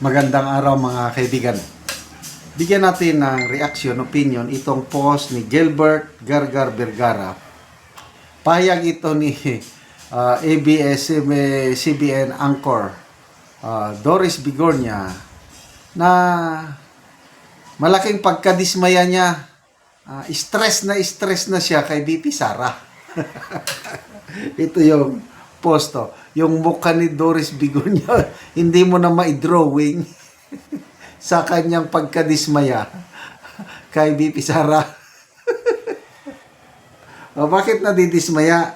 Magandang araw mga kaibigan. Bigyan natin ng reaction, opinion itong post ni Gilbert Gargar Vergara. Pahayag ito ni ABS-CBN anchor Doris Bigornia na malaking pagkadismaya niya. Stress na siya kay BP Sara. Ito yung posto. Yung mukha ni Doris Bigornia, hindi mo na ma-drawing sa kanyang pagkadismaya kay BP Sara. Bakit nadidismaya?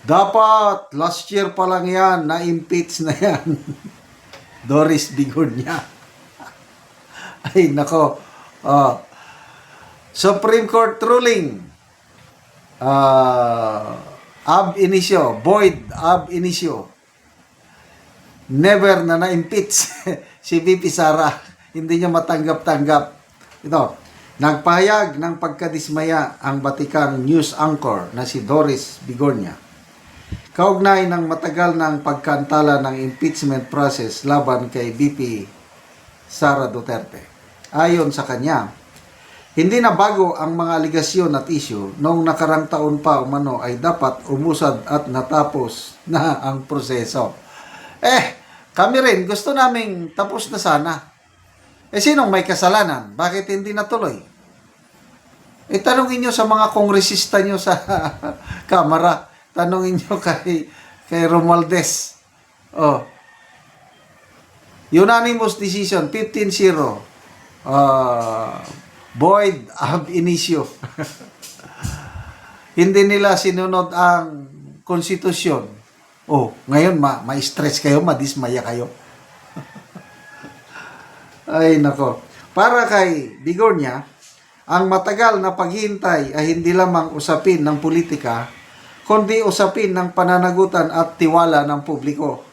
Dapat last year pa lang yan, na-impeach na yan. Doris Bigornia. Ay, nako. Supreme Court ruling. Ab initio, void ab initio. Never na na-impeach si BP Sara. Hindi niya matanggap-tanggap. Ito, nagpahayag ng pagkadismaya ang Batikang news anchor na si Doris Bigornia. Kaugnay ng matagal ng pagkantala ng impeachment process laban kay BP Sara Duterte. Ayon sa kanya, hindi na bago ang mga aligasyon at issue noong nakarang taon pa umano ay dapat umusad at natapos na ang proseso. Kami rin gusto naming tapos na sana. Sinong may kasalanan? Bakit hindi natuloy? Tanungin nyo sa mga kongresista nyo sa Kamara. Tanungin nyo kay Romualdez. Unanimous decision, 15-0. Void ab initio. Hindi nila sinunod ang konstitusyon. Ngayon ma-stress kayo, madismaya kayo. Ay nako. Para kay Bigornia, ang matagal na paghihintay ay hindi lamang usapin ng politika, kundi usapin ng pananagutan at tiwala ng publiko.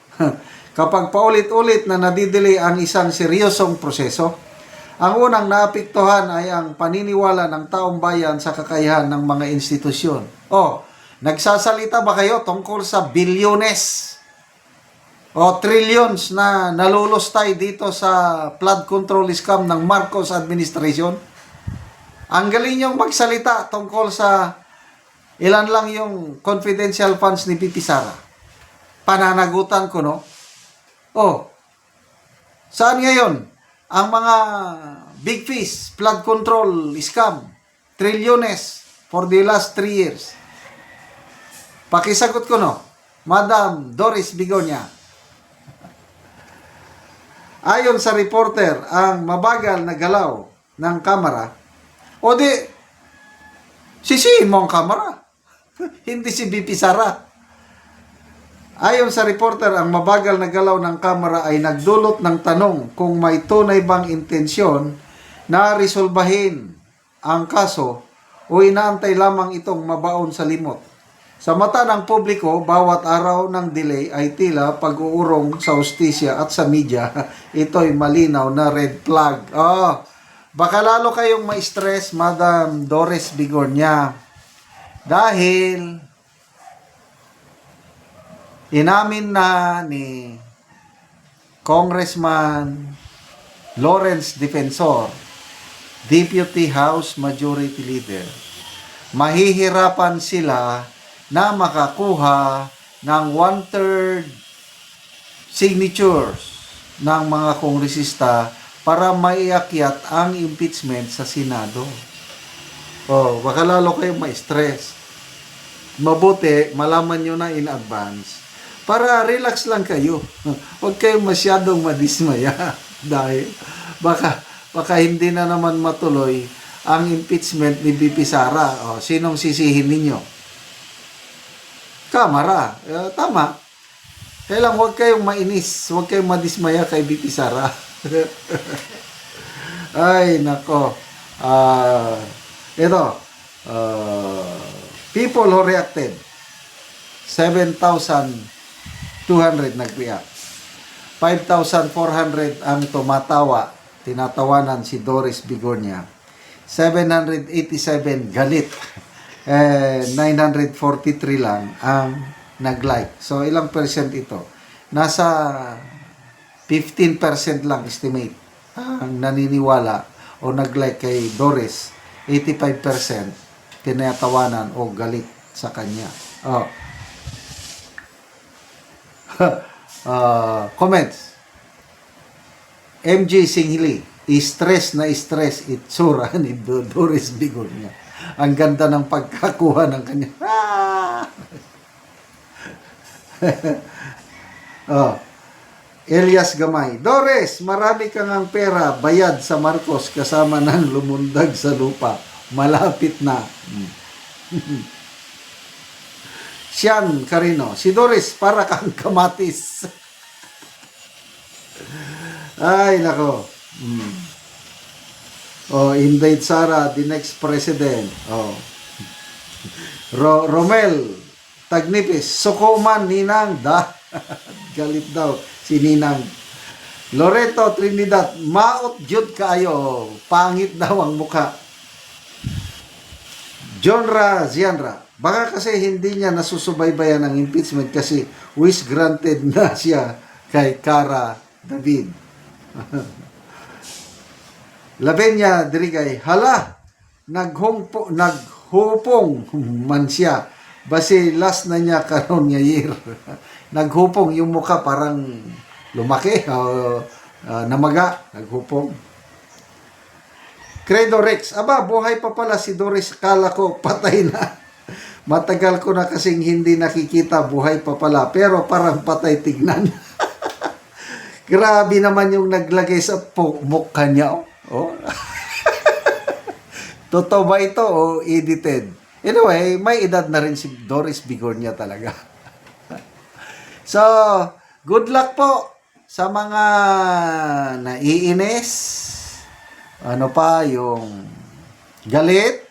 Kapag paulit-ulit na nadidelay ang isang seryosong proseso, ang unang naapektuhan ay ang paniniwala ng taong bayan sa kakayahan ng mga institusyon. Nagsasalita ba kayo tungkol sa bilyones o trillions na nalulustay dito sa flood control scam ng Marcos administration? Ang galing niyong magsalita tungkol sa ilan lang yung confidential funds ni BP Sara. Pananagutan ko, no? Saan ngayon ang mga big fish, flood control scam, trilyones for the last 3 years? Pakisagot ko, no? Madam Doris Bigornia. Ayon sa reporter, ang mabagal na galaw ng kamera, sisihin mo ang kamera. Hindi si BP Sara. Ayon sa reporter, ang mabagal na galaw ng kamera ay nagdulot ng tanong kung may tunay bang intensyon na resolbahin ang kaso o inaantay lamang itong mabaon sa limot. Sa mata ng publiko, bawat araw ng delay ay tila pag-uurong sa hustisya at sa media. Ito'y malinaw na red flag. Baka lalo kayong ma-stress, Madam Doris Bigornia. Dahil inamin na ni Congressman Lawrence Defensor, Deputy House Majority Leader, mahihirapan sila na makakuha ng 1/3 signatures ng mga kongresista para maiakyat ang impeachment sa Senado. Baka lalo kayong ma-stress. Mabuti, malaman nyo na in advance. Para relax lang kayo. Huwag kayong masyadong madismaya. Dahil baka hindi na naman matuloy ang impeachment ni BP Sara. Sinong sisihin ninyo? Kamara. Tama. Kaya lang huwag kayong mainis. Huwag kayong madismaya kay BP Sara. Ay, nako. Ito. People who reacted. 7,200 nag-react. 5,400 ang tumatawa. Tinatawanan si Doris Bigornia. 787 galit. 943 lang ang nag-like. So, ilang percent ito? Nasa 15% lang estimate ang naniniwala o nag-like kay Doris. 85% tinatawanan o galit sa kanya. Oh. Comments. MJ Singhili, stress na stress itsura ni Doris Bigornia. Ang ganda ng pagkakuha ng kanya. Oh. Elias Gamay, Doris, marami kang ang pera, bayad sa Marcos kasama ng lumundag sa lupa. Malapit na. Sian Carino, si Doris, para kang kamatis. Ay, nako. Oh, invade Sara, the next president. Oh. Romel, Tagnipis, Sukuman, Ninang, da. Galit daw si Ninang. Loreto Trinidad, maot jud kaayo, pangit daw ang muka. Jonra Zianra, baka kasi hindi niya nasusubaybayan ang impeachment kasi wish granted na siya kay Cara David. Lavenia Dirigay, hala, naghupong man siya. Basi last na niya karon nga year. Naghupong yung mukha parang lumaki o namaga, naghupong. Credo Rex, aba, buhay pa pala si Doris, kala ko patay na. Matagal ko na kasing hindi nakikita, buhay pa pala, pero parang patay tignan. Grabe naman yung naglagay sa mukha niya. Oh. Totoo ba ito o edited? Anyway, may edad na rin si Doris Bigornia talaga. So, good luck po sa mga naiinis. Ano pa, yung galit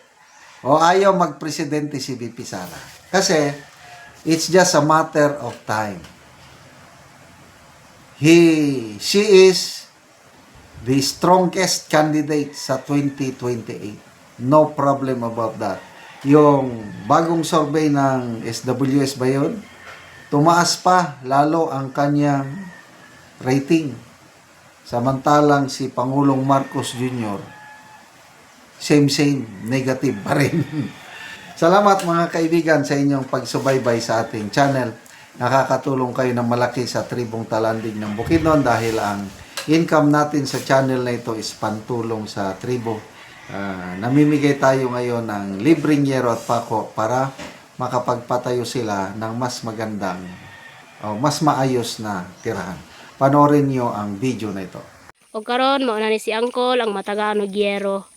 o ayaw magpresidente si VP Sara. Kasi, it's just a matter of time. She is the strongest candidate sa 2028. No problem about that. Yung bagong survey ng SWS ba yun? Tumaas pa lalo ang kanyang rating. Samantalang si Pangulong Marcos Jr., same, negative pa rin. Salamat mga kaibigan sa inyong pagsubaybay sa ating channel. Nakakatulong kayo ng malaki sa tribong Talandig ng Bukidnon dahil ang income natin sa channel na ito is pantulong sa tribo. Namimigay tayo ngayon ng libreng yero at pako para makapagpatayo sila ng mas magandang o mas maayos na tirahan. Panoorin nyo ang video na ito. O karon mauna ni si Angkol ang matagaan og yero.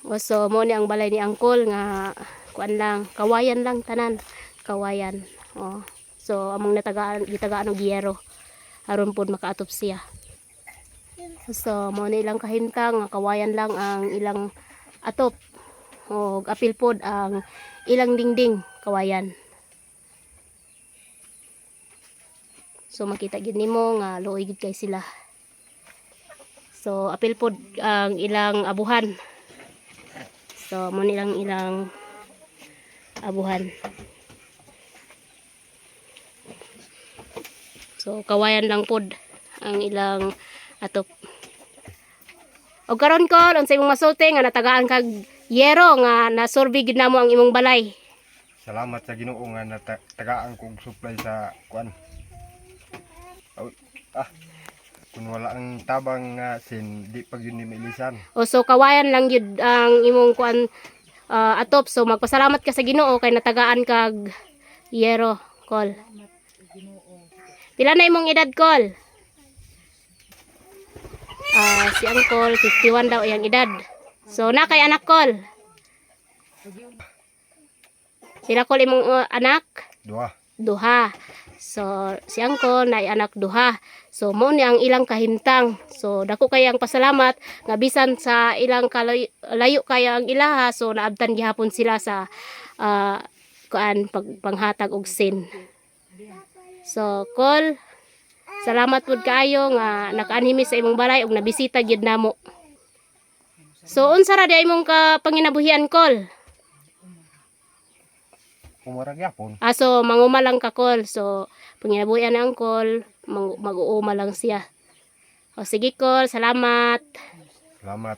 O so mo ni ang balay ni Angkol nga kuan lang, kawayan lang tanan, kawayan. O so among gitagaan og yero aron pud makaatop siya. So mo ni ilang kahintang nga kawayan lang ang ilang atop. O apil pod ang ilang dingding kawayan. So makita gid nimo nga luoy gid kay sila. So apil pod ang ilang abuhan. So mo nilang ilang abuhan. So kawayan lang pod ang ilang atop. Og karon ko ang sa imong masulti nga natagaan kag yero nga nasurvey gid namo ang imong balay. Salamat sa Ginoo nga natagaan kog supply sa kuan. Kung wala ang tabang nga sin di pag yun ni mailisan. O so kawayan lang yun ang imong kuan atop. So magpasalamat ka sa Ginoo kay natagaan kag yero, Kol. Pila na imong edad, Kol? Si Angkol 51 daw iyang edad. So na kay anak, Kol? Pila, Kol, imong anak? Duha. So si Angkol na anak duha. So mo ni ang ilang kahimtang. So dako kay ang pasalamat nga bisan sa ilang layo kaya ang ilaha, so naabtan gihapon sila sa panghatag og sin. So Kol, salamat pud kaayo nga nakaanhimi sa imong balay ug nabisita gyud namo. So unsa ra di imong ka panginabuhian, Kol? umarag yapon. So manguma lang ka Kol. So panginabuyan ni Angkol, mag-uuma lang siya. O sige Kol, salamat. Salamat.